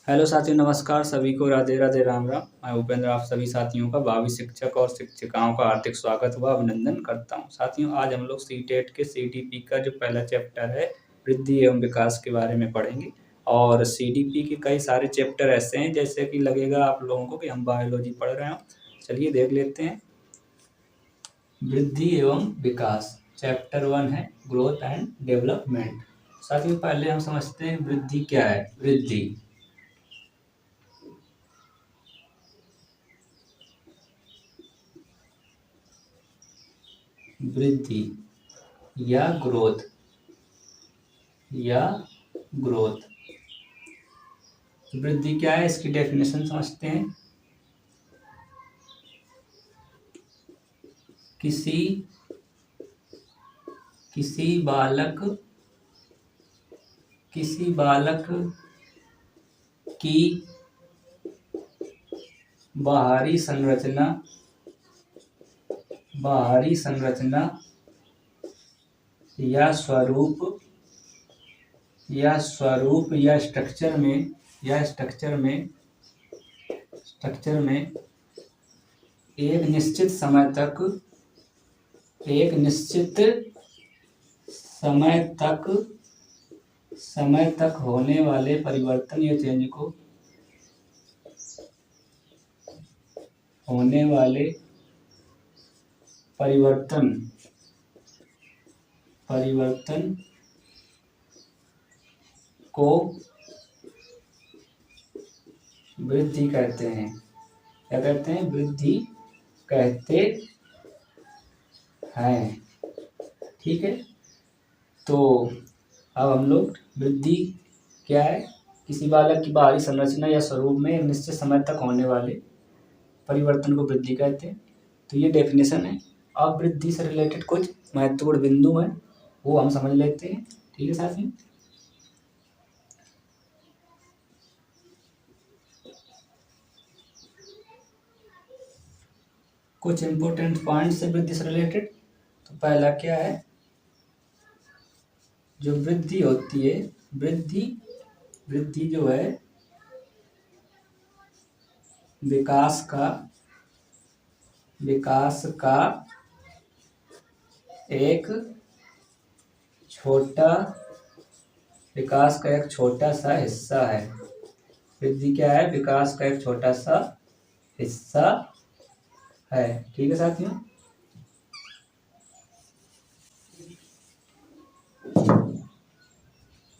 Hello साथियों, नमस्कार। सभी को राधे राधे, राम राम। मैं उपेंद्र आप सभी साथियों का भावी शिक्षक और शिक्षिकाओं का हार्दिक स्वागत व अभिनंदन करता हूं। साथियों, आज हम लोग सीटेट के सीडीपी का जो पहला चैप्टर है वृद्धि एवं विकास के बारे में पढ़ेंगे। और सीडीपी के कई सारे चैप्टर ऐसे हैं जैसे कि लगेगा आप लोगों को कि हम बायोलॉजी पढ़ रहे हो। चलिए देख लेते हैं। वृद्धि एवं विकास चैप्टर 1 है ग्रोथ एंड डेवलपमेंट। साथियों, पहले हम समझते हैं वृद्धि क्या है। वृद्धि या ग्रोथ। वृद्धि क्या है, इसकी डेफिनेशन समझते हैं। किसी बालक की बाहरी संरचना या स्वरूप या स्ट्रक्चर में एक निश्चित समय तक होने वाले परिवर्तन या चेंज को वृद्धि कहते हैं। क्या कहते हैं? वृद्धि कहते हैं। ठीक है, तो अब हम लोग वृद्धि क्या है, किसी बालक की बाहरी संरचना या स्वरूप में एक निश्चित समय तक होने वाले परिवर्तन को वृद्धि कहते हैं। तो ये डेफिनेशन है। अब वृद्धि से रिलेटेड कुछ महत्वपूर्ण बिंदु हैं, वो हम समझ लेते हैं। ठीक है साथियों, कुछ इंपॉर्टेंट पॉइंट्स है वृद्धि से रिलेटेड। तो पहला क्या है, जो वृद्धि होती है, वृद्धि जो है विकास का एक छोटा सा हिस्सा है। वृद्धि क्या है? विकास का एक छोटा सा हिस्सा है। ठीक है साथियों,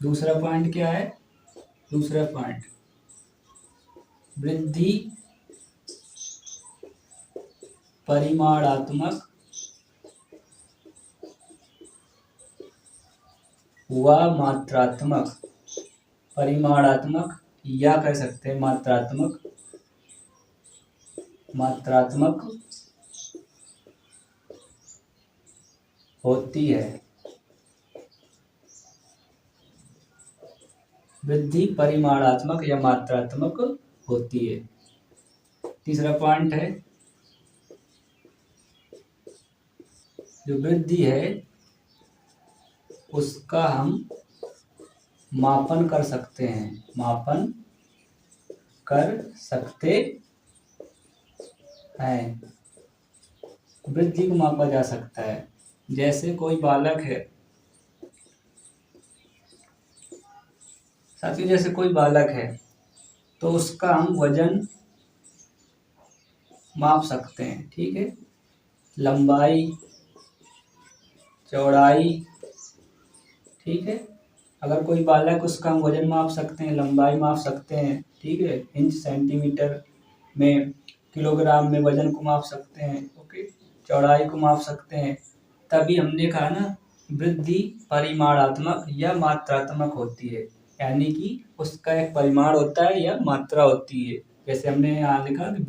दूसरा पॉइंट क्या है? दूसरा पॉइंट, वृद्धि परिमाणात्मक व मात्रात्मक या कह सकते हैं मात्रात्मक होती है। वृद्धि परिमाणात्मक या मात्रात्मक होती है। तीसरा पॉइंट है, जो वृद्धि है उसका हम मापन कर सकते हैं। वृद्धि को मापा जा सकता है। जैसे कोई बालक है साथियों, जैसे कोई बालक है तो उसका हम वजन माप सकते हैं। ठीक है, लंबाई, चौड़ाई। ठीक है, अगर कोई बालक, उसका हम वजन माप सकते हैं, लंबाई माप सकते हैं। ठीक है, इंच सेंटीमीटर में, किलोग्राम में वजन को माप सकते हैं। ओके, चौड़ाई को माप सकते हैं। तभी हमने कहा ना, वृद्धि परिमाणात्मक या मात्रात्मक होती है, यानी कि उसका एक परिमाण होता है या मात्रा होती है। जैसे हमने यहाँ लिखा कि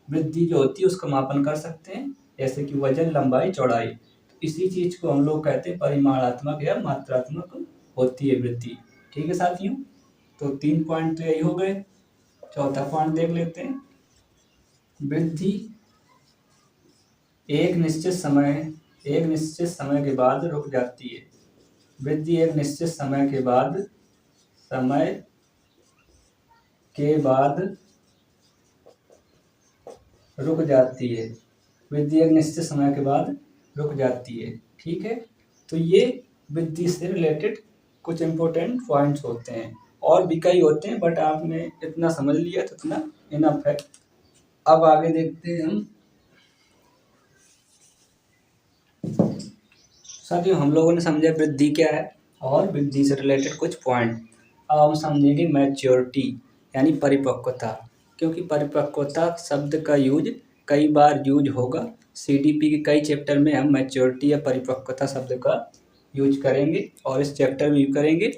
वृद्धि जो होती है उसका मापन कर सकते हैं, जैसे कि वजन, लंबाई, चौड़ाई। इसी चीज को हम लोग कहते हैं परिमाणात्मक या मात्रात्मक होती है वृद्धि। ठीक है साथियों, तो 3 पॉइंट तो यही हो गए। चौथा पॉइंट देख लेते हैं। वृद्धि एक निश्चित समय के बाद रुक जाती है। वृद्धि एक निश्चित समय के बाद के बाद रुक जाती है, वृद्धि एक निश्चित समय के बाद रुक जाती है। ठीक है, तो ये वृद्धि से रिलेटेड कुछ इम्पोर्टेंट पॉइंट्स होते हैं, और भी कई होते हैं, बट आपने इतना समझ लिया तो इतना इनफ है। अब आगे देखते हैं हम। साथियों, हम लोगों ने समझा वृद्धि क्या है और वृद्धि से रिलेटेड कुछ पॉइंट। अब हम समझेंगे मैच्योरिटी यानी परिपक्वता, क्योंकि परिपक्वता शब्द का यूज कई बार यूज होगा। सीडीपी के कई चैप्टर में हम मैच्योरिटी या परिपक्वता शब्द का यूज करेंगे, और इस चैप्टर में यूज करेंगे,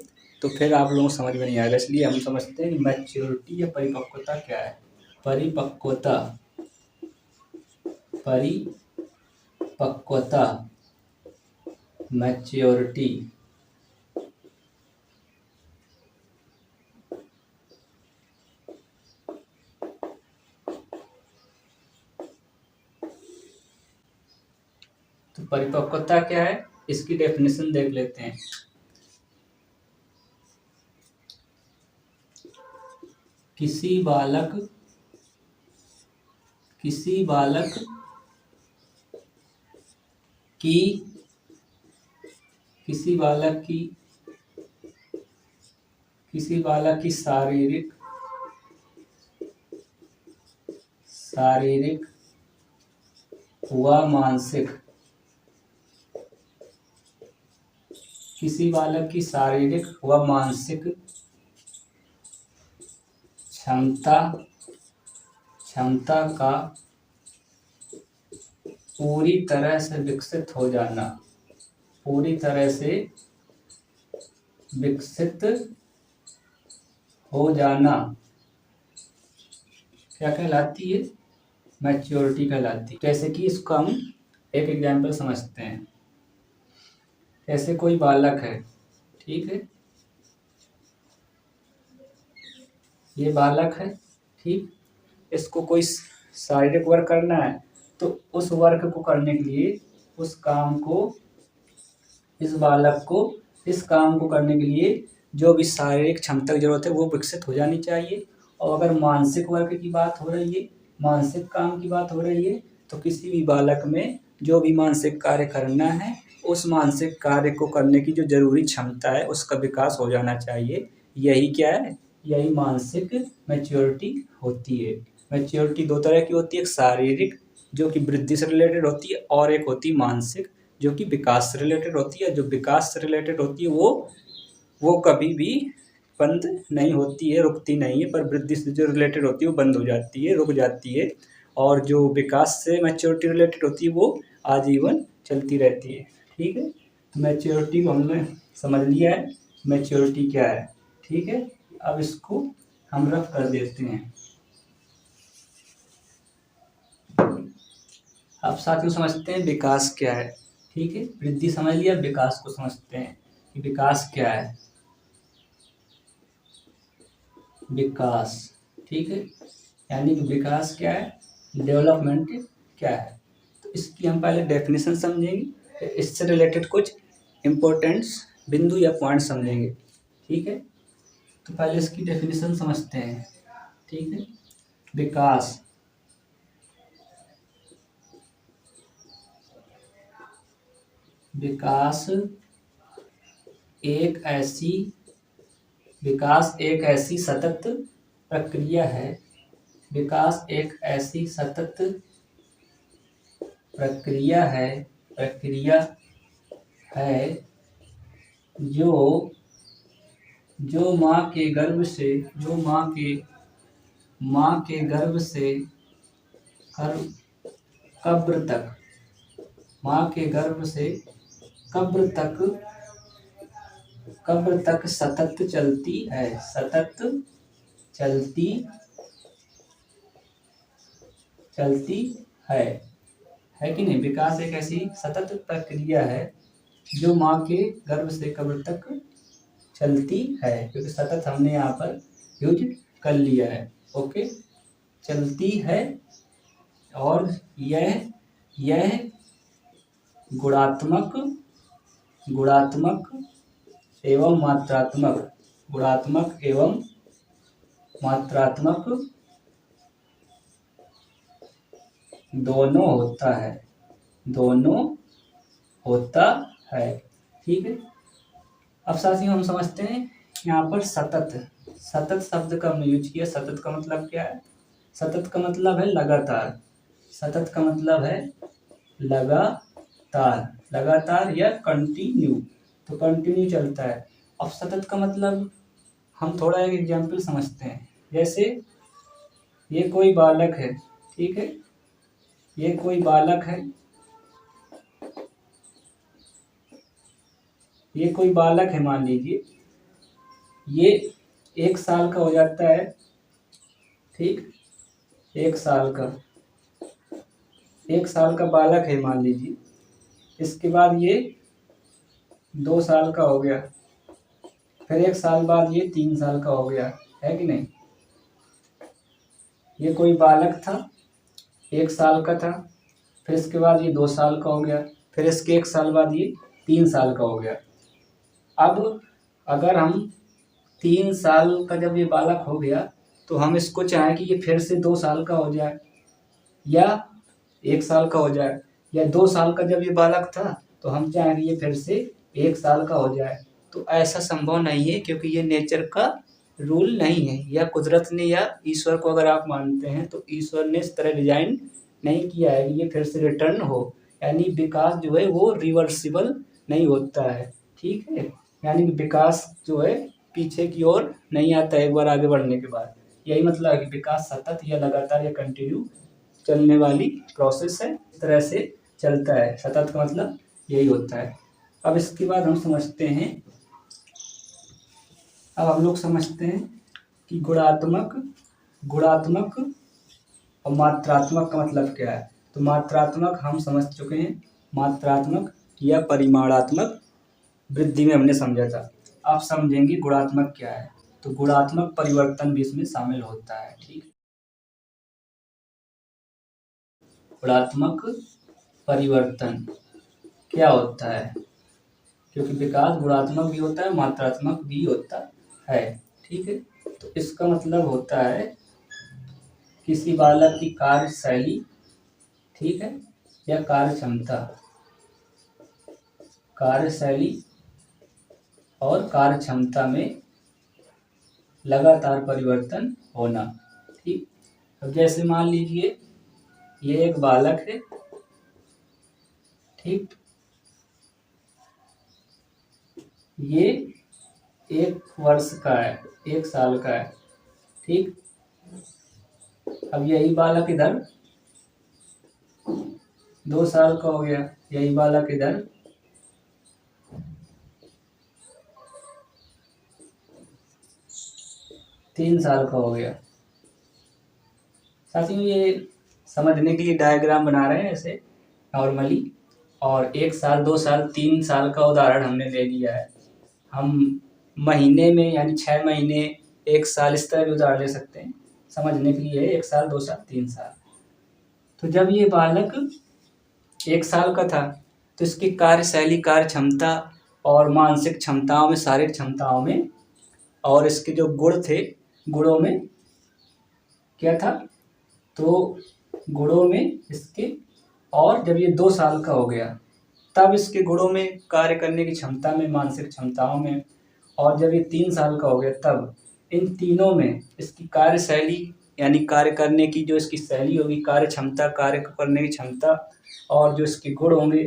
तो फिर आप लोगों को समझ में नहीं आएगा। इसलिए हम समझते हैं कि मैच्योरिटी या परिपक्वता क्या है। परिपक्वता, परिपक्वता, मैच्योरिटी। तो परिपक्वता क्या है, इसकी डेफिनेशन देख लेते हैं। किसी बालक की शारीरिक व मानसिक, किसी बालक की शारीरिक व मानसिक क्षमता का पूरी तरह से विकसित हो जाना, क्या कहलाती है, मैच्योरिटी कहलाती है। जैसे कि इसको हम एक एग्जाम्पल समझते हैं। जैसे कोई बालक है, ठीक है, ये बालक है, ठीक, इसको कोई शारीरिक वर्क करना है, तो उस वर्क को करने के लिए इस काम को करने के लिए जो भी शारीरिक क्षमता की जरूरत है वो विकसित हो जानी चाहिए। और अगर मानसिक वर्क की बात हो रही है, मानसिक काम की बात हो रही है, तो किसी भी बालक में जो भी मानसिक कार्य करना है, उस मानसिक कार्य को करने की जो जरूरी क्षमता है उसका विकास हो जाना चाहिए। यही क्या है, यही मानसिक मैच्योरिटी होती है। मैच्योरिटी दो तरह की होती है, एक शारीरिक जो कि वृद्धि से रिलेटेड होती है, और एक होती है मानसिक जो कि विकास से रिलेटेड होती है। जो विकास से रिलेटेड होती है वो कभी भी बंद नहीं होती है, रुकती नहीं है, पर वृद्धि से जो रिलेटेड होती है वो बंद हो जाती है, रुक जाती है। और जो विकास से मैच्योरिटी रिलेटेड होती है वो आजीवन चलती रहती है। ठीक है, मैच्योरिटी को हमने समझ लिया है, मैच्योरिटी क्या है। ठीक है, अब इसको हम रफ कर देते हैं। अब साथियों समझते हैं विकास क्या है। ठीक है, वृद्धि समझ लिया, विकास को समझते हैं कि विकास क्या है। विकास, ठीक है, यानी कि विकास क्या है, डेवलपमेंट क्या है। तो इसकी हम पहले डेफिनेशन समझेंगे, इससे रिलेटेड कुछ इम्पोर्टेंट्स बिंदु या पॉइंट समझेंगे। ठीक है, तो पहले इसकी डेफिनेशन समझते हैं। ठीक है, विकास एक ऐसी सतत प्रक्रिया है। विकास एक ऐसी सतत प्रक्रिया है जो माँ के गर्भ से कब्र तक सतत चलती है, है कि नहीं। विकास एक ऐसी सतत प्रक्रिया है जो माँ के गर्भ से कब्र तक चलती है, क्योंकि सतत हमने यहाँ पर यूज कर लिया है। ओके, चलती है, और यह गुणात्मक एवं मात्रात्मक दोनों होता है, दोनों होता है। ठीक है। अब साथियों हम समझते हैं यहाँ पर सतत, सतत शब्द का हमने यूज किया। सतत का मतलब क्या है? सतत का मतलब है लगातार, सतत का मतलब है लगातार, लगातार या कंटिन्यू, तो कंटिन्यू चलता है। अब सतत का मतलब हम थोड़ा एक एग्जाम्पल समझते हैं। जैसे ये कोई बालक है, ठीक है, ये कोई बालक है, ये कोई बालक है, मान लीजिए ये 1 साल का हो जाता है, ठीक, 1 साल का, 1 साल का बालक है मान लीजिए। इसके बाद ये 2 साल का हो गया, फिर 1 साल बाद ये 3 साल का हो गया, है कि नहीं? ये कोई बालक था, 1 साल का था, फिर इसके बाद ये 2 साल का हो गया, फिर इसके 1 साल बाद ये 3 साल का हो गया। अब अगर हम 3 साल का जब ये बालक हो गया तो हम इसको चाहें कि ये फिर से 2 साल का हो जाए या 1 साल का हो जाए, या 2 साल का जब ये बालक था तो हम चाहें कि ये फिर से 1 साल का हो जाए। तो ऐसा संभव नहीं है, क्योंकि ये नेचर का रूल नहीं है, या कुदरत ने या ईश्वर को अगर आप मानते हैं तो ईश्वर ने इस तरह डिजाइन नहीं किया है कि ये फिर से रिटर्न हो। यानी विकास जो है वो रिवर्सिबल नहीं होता है, ठीक है। यानी कि विकास जो है पीछे की ओर नहीं आता है एक बार आगे बढ़ने के बाद। यही मतलब है कि विकास सतत या लगातार या कंटिन्यू चलने वाली प्रोसेस है, इस तरह से चलता है। सतत का मतलब यही होता है। अब इसके बाद हम समझते हैं, अब हम लोग समझते हैं कि गुणात्मक, गुणात्मक और मात्रात्मक का मतलब क्या है। तो मात्रात्मक हम समझ चुके हैं, मात्रात्मक या परिमाणात्मक वृद्धि में हमने समझा था। आप समझेंगे गुणात्मक क्या है। तो गुणात्मक परिवर्तन भी इसमें शामिल होता है, ठीक। गुणात्मक परिवर्तन क्या होता है? क्योंकि विकास गुणात्मक भी होता है, मात्रात्मक भी होता है, ठीक है। तो इसका मतलब होता है किसी बालक की कार्यशैली, ठीक है, या कार्य क्षमता, कार्यशैली और कार्य क्षमता में लगातार परिवर्तन होना, ठीक। अब जैसे मान लीजिए ये एक बालक है, ठीक, ये 1 वर्ष का है, 1 साल का है, ठीक। अब यही बालक इधर 2 साल का हो गया, यही बालक इधर 3 साल का हो गया। साथियों ये समझने के लिए डायग्राम बना रहे हैं ऐसे नॉर्मली, और 1 साल 2 साल 3 साल का उदाहरण हमने ले लिया है। हम महीने में यानी 6 महीने 1 साल इस तरह भी उदाहरण ले सकते हैं, समझने के लिए 1 साल 2 साल 3 साल। तो जब ये बालक 1 साल का था तो इसकी कार्यशैली, कार्य क्षमता और मानसिक क्षमताओं में, शारीरिक क्षमताओं में, और इसके जो गुण थे, गुणों में क्या था, तो गुणों में इसके, और जब ये 2 साल का हो गया तब इसके गुणों में, कार्य करने की क्षमता में, मानसिक क्षमताओं में, और जब ये 3 साल का हो गया तब इन तीनों में इसकी कार्यशैली यानी कार्य करने की जो इसकी शैली होगी, कार्य क्षमता, कार्य करने की क्षमता, और जो इसके गुण होंगे,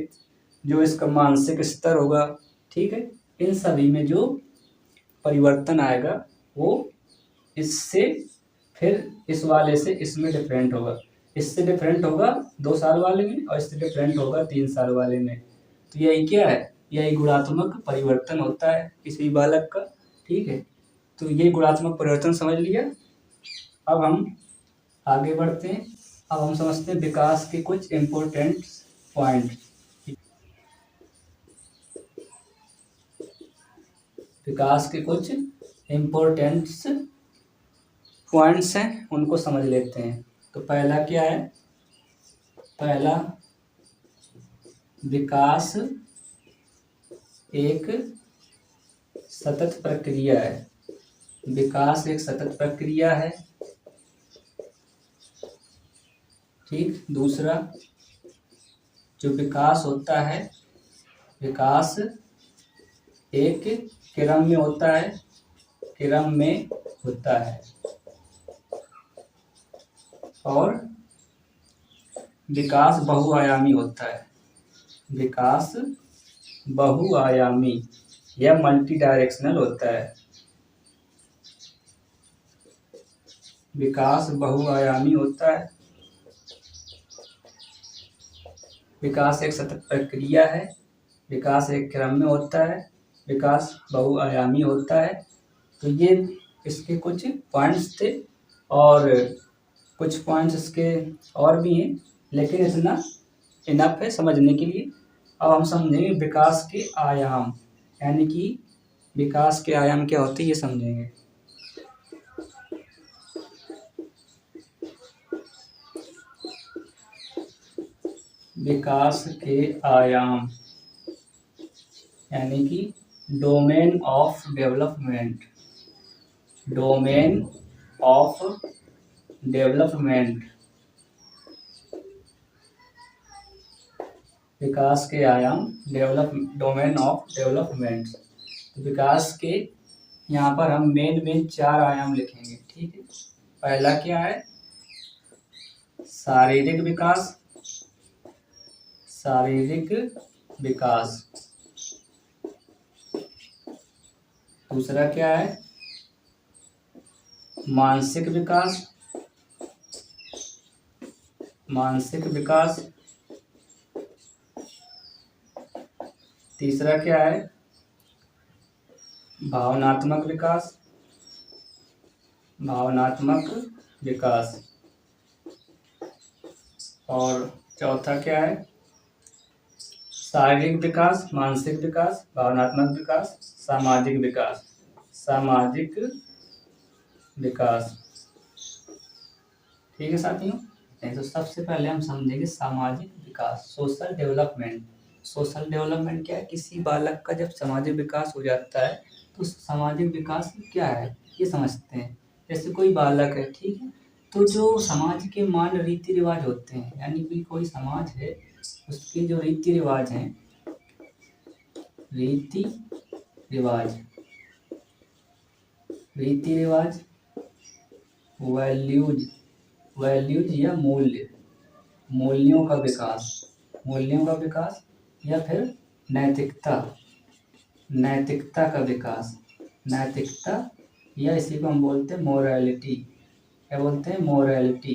जो इसका मानसिक स्तर होगा, ठीक है, इन सभी में जो परिवर्तन आएगा वो इससे फिर इस वाले से इसमें डिफरेंट होगा, इससे डिफरेंट होगा 2 साल वाले में, और इससे डिफरेंट होगा 3 साल वाले में। तो यही क्या है, यही गुणात्मक परिवर्तन होता है किसी बालक का, ठीक है। तो ये गुणात्मक परिवर्तन समझ लिया। अब हम आगे बढ़ते हैं। अब हम समझते हैं विकास के कुछ इम्पोर्टेंट पॉइंट। विकास के कुछ इम्पोर्टेंट्स पॉइंट्स हैं, उनको समझ लेते हैं। तो पहला क्या है, पहला विकास एक सतत प्रक्रिया है, विकास एक सतत प्रक्रिया है। ठीक। दूसरा, जो विकास होता है, विकास एक क्रम में होता है, क्रम में होता है। और विकास बहुआयामी होता है। विकास बहुआयामी या मल्टी डायरेक्शनल होता है। विकास बहुआयामी होता है। विकास एक सतत प्रक्रिया है। विकास एक क्रम में होता है। विकास बहुआयामी होता है। तो ये इसके कुछ पॉइंट्स थे और कुछ पॉइंट्स इसके और भी हैं, लेकिन इतना इनफ है समझने के लिए। अब हम समझेंगे विकास के आयाम, यानी कि विकास के आयाम क्या होते हैं ये समझेंगे। विकास के आयाम यानी कि domain of development. Domain of development. विकास के आयाम, डोमेन ऑफ डेवलपमेंट। विकास के यहाँ पर हम मेन 4 आयाम लिखेंगे। ठीक है। पहला क्या है? शारीरिक विकास। शारीरिक विकास। दूसरा क्या है? मानसिक विकास। मानसिक विकास। तीसरा क्या है? भावनात्मक विकास। भावनात्मक विकास। और चौथा क्या है? शारीरिक विकास, मानसिक विकास, भावनात्मक विकास, सामाजिक विकास। सामाजिक विकास। ठीक है साथियों। तो सबसे पहले हम समझेंगे सामाजिक विकास, सोशल डेवलपमेंट। सोशल डेवलपमेंट क्या है? किसी बालक का जब सामाजिक विकास हो जाता है तो सामाजिक विकास क्या है ये समझते हैं। जैसे कोई बालक है, ठीक है, तो जो समाज के मान रीति रिवाज होते हैं, यानी कि कोई समाज है उसके जो रीति रिवाज हैं, रीति रिवाज, रीति रिवाज, वैल्यूज या मूल्य, मूल्यों का विकास, मूल्यों का विकास, या फिर नैतिकता, नैतिकता का विकास, नैतिकता, या इसी को हम बोलते हैं मोरालिटी। क्या बोलते हैं? मोरालिटी।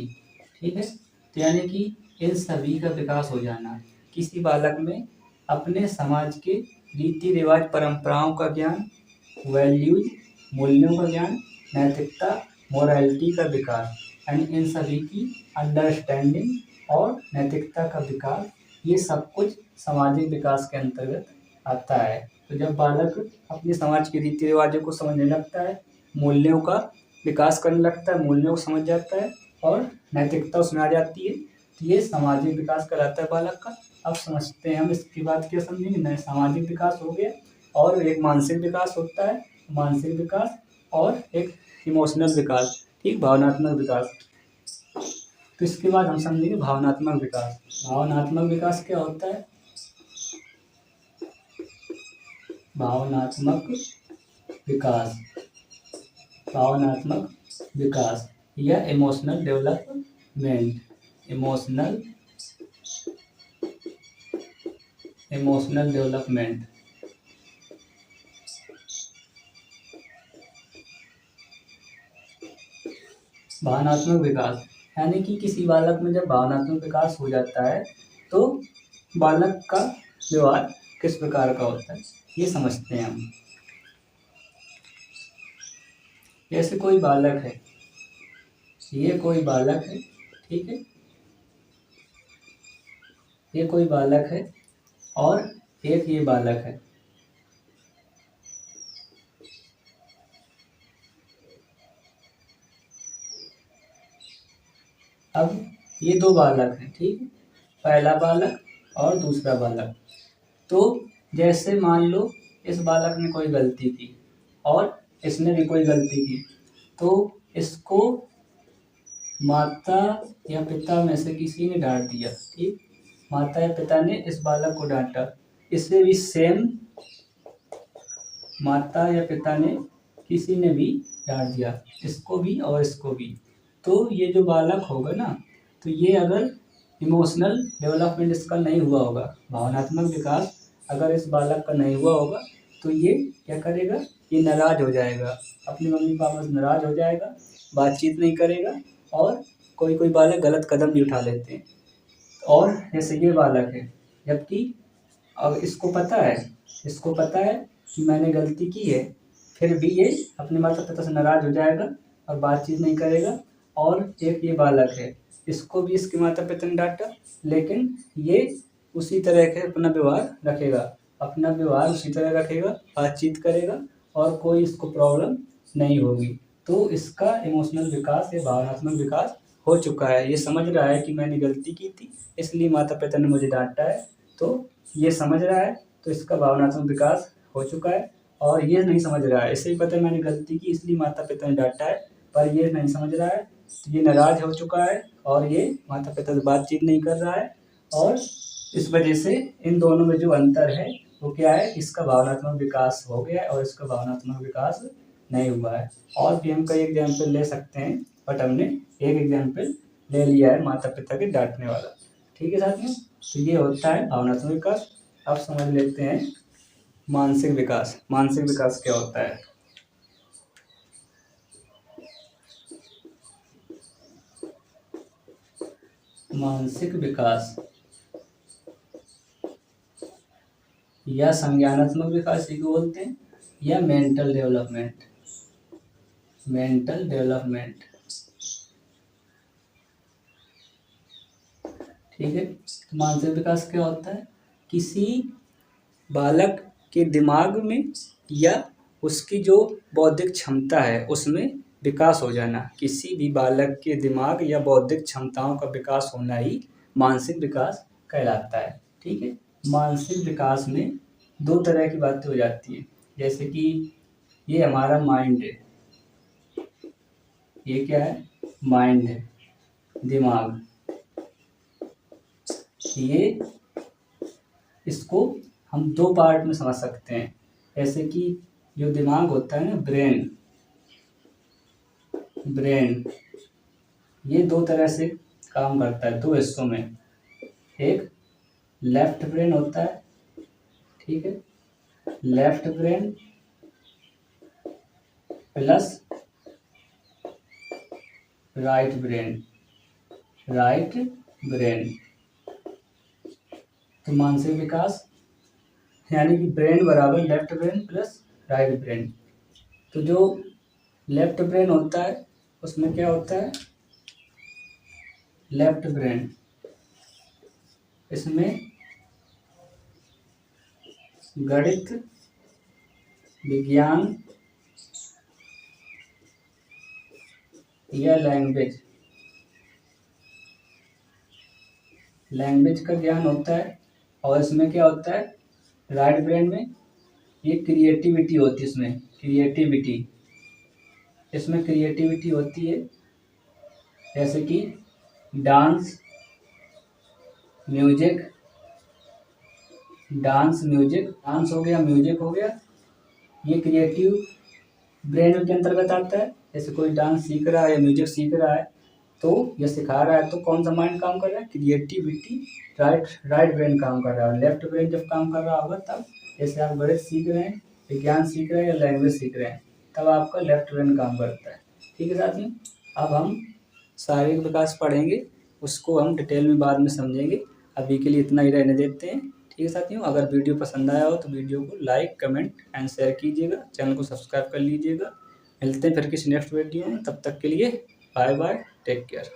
ठीक है। तो यानी कि इन सभी का विकास हो जाना, किसी बालक में अपने समाज के रीति रिवाज, परंपराओं का ज्ञान, वैल्यूज, मूल्यों का ज्ञान, नैतिकता, मोरालिटी का विकास, यानी इन सभी की अंडरस्टैंडिंग और नैतिकता का विकास, ये सब कुछ सामाजिक विकास के अंतर्गत आता है। तो जब बालक अपने समाज के रीति रिवाजों को समझने लगता है, मूल्यों का विकास करने लगता है, मूल्यों को समझ जाता है और नैतिकता उसमें आ जाती है, तो ये सामाजिक विकास कहलाता है बालक का। अब समझते हैं हम इसकी बात क्या समझेंगे। नए सामाजिक विकास हो गया और एक मानसिक विकास होता है, मानसिक विकास, और एक इमोशनल विकास, ठीक, भावनात्मक विकास। तो इसके बाद हम समझेंगे भावनात्मक विकास। भावनात्मक विकास क्या होता है? भावनात्मक विकास, भावनात्मक विकास या इमोशनल डेवलपमेंट, इमोशनल डेवलपमेंट। भावनात्मक विकास यानी कि किसी बालक में जब भावनात्मक विकास हो जाता है तो बालक का व्यवहार किस प्रकार का होता है ये समझते हैं हम। जैसे कोई बालक है, ये कोई बालक है, ठीक है, ये कोई बालक है और एक ये बालक है। अब ये दो बालक हैं, ठीक है, पहला बालक और दूसरा बालक। तो जैसे मान लो इस बालक ने कोई गलती की और इसने भी कोई गलती की, तो इसको माता या पिता में से किसी ने डांट दिया, ठीक, माता या पिता ने इस बालक को डांटा, इसे भी सेम माता या पिता ने किसी ने भी डांट दिया, इसको भी और इसको भी, तो ये जो बालक होगा ना, तो ये अगर इमोशनल डेवलपमेंट इसका नहीं हुआ होगा, भावनात्मक विकास अगर इस बालक का नहीं हुआ होगा, तो ये क्या करेगा, ये नाराज हो जाएगा, अपने मम्मी पापा से नाराज हो जाएगा, बातचीत नहीं करेगा, और कोई कोई बालक गलत कदम भी उठा लेते हैं। और जैसे ये बालक है, जबकि अब इसको पता है कि मैंने गलती की है, फिर भी ये अपने माता पिता से नाराज हो जाएगा और बातचीत नहीं करेगा। और एक ये बालक है, इसको भी इसके माता पिता ने डांटा, लेकिन ये उसी तरह के अपना व्यवहार रखेगा, बातचीत करेगा, और कोई इसको प्रॉब्लम नहीं होगी। तो इसका इमोशनल विकास या भावनात्मक विकास हो चुका है, ये समझ रहा है कि मैंने गलती की थी, इसलिए माता पिता ने मुझे डांटा है, तो ये समझ रहा है, तो इसका भावनात्मक विकास हो चुका है। और ये नहीं समझ रहा है, इसे भी पता है मैंने गलती की, इसलिए माता पिता ने डांटा है, पर ये नहीं समझ रहा है, तो ये नाराज हो चुका है, और ये माता पिता से बातचीत नहीं कर रहा है, और इस वजह से इन दोनों में जो अंतर है वो क्या है, इसका भावनात्मक विकास हो गया है और इसका भावनात्मक विकास नहीं हुआ है। और भी हम कई एग्जाम्पल ले सकते हैं, बट हमने एक एग्जाम्पल ले लिया है माता पिता के डांटने वाला, ठीक है साथियों। तो ये होता है भावनात्मक विकास। अब समझ लेते हैं मानसिक विकास। मानसिक विकास क्या होता है? मानसिक विकास या संज्ञानात्मक विकास इसी को बोलते हैं, या मेंटल डेवलपमेंट। ठीक है, तो मानसिक विकास क्या होता है? किसी बालक के दिमाग में या उसकी जो बौद्धिक क्षमता है उसमें विकास हो जाना, किसी भी बालक के दिमाग या बौद्धिक क्षमताओं का विकास होना ही मानसिक विकास कहलाता है। ठीक है, मानसिक विकास में दो तरह की बातें हो जाती है, जैसे कि ये हमारा माइंड है, ये क्या है? माइंड है, दिमाग। ये इसको हम दो पार्ट में समझ सकते हैं, जैसे कि जो दिमाग होता है ना, ब्रेन, ये दो तरह से काम करता है, दो हिस्सों में। एक लेफ्ट ब्रेन होता है, ठीक है, left brain plus right brain. तो मानसिक विकास यानी कि ब्रेन बराबर left brain plus right brain. तो जो लेफ्ट ब्रेन होता है उसमें क्या होता है? लेफ्ट ब्रेन, इसमें गणित, विज्ञान या लैंग्वेज का ज्ञान होता है। और इसमें क्या होता है? राइट ब्रेन में ये क्रिएटिविटी होती है, इसमें क्रिएटिविटी होती है, जैसे कि डांस म्यूजिक डांस हो गया, म्यूजिक हो गया, ये क्रिएटिव ब्रेन के अंतर्गत आता है। जैसे कोई डांस सीख रहा है या म्यूजिक सीख रहा है तो ये सिखा रहा है, तो कौन सा माइंड काम कर रहा है? क्रिएटिविटी, राइट ब्रेन काम कर रहा है। लेफ्ट ब्रेन जब काम कर रहा होगा तब, जैसे आप गणित सीख रहे हैं, विज्ञान सीख रहे हैं या लैंग्वेज सीख रहे हैं, तब आपका लेफ्ट ब्रेन काम करता है। ठीक है साथियों, अब हम शारीरिक विकास पढ़ेंगे, उसको हम डिटेल में बाद में समझेंगे, अभी के लिए इतना ही रहने देते हैं। ठीक है साथियों, अगर वीडियो पसंद आया हो तो वीडियो को लाइक, कमेंट एंड शेयर कीजिएगा, चैनल को सब्सक्राइब कर लीजिएगा। मिलते हैं फिर किसी नेक्स्ट वीडियो में, तब तक के लिए बाय बाय, टेक केयर।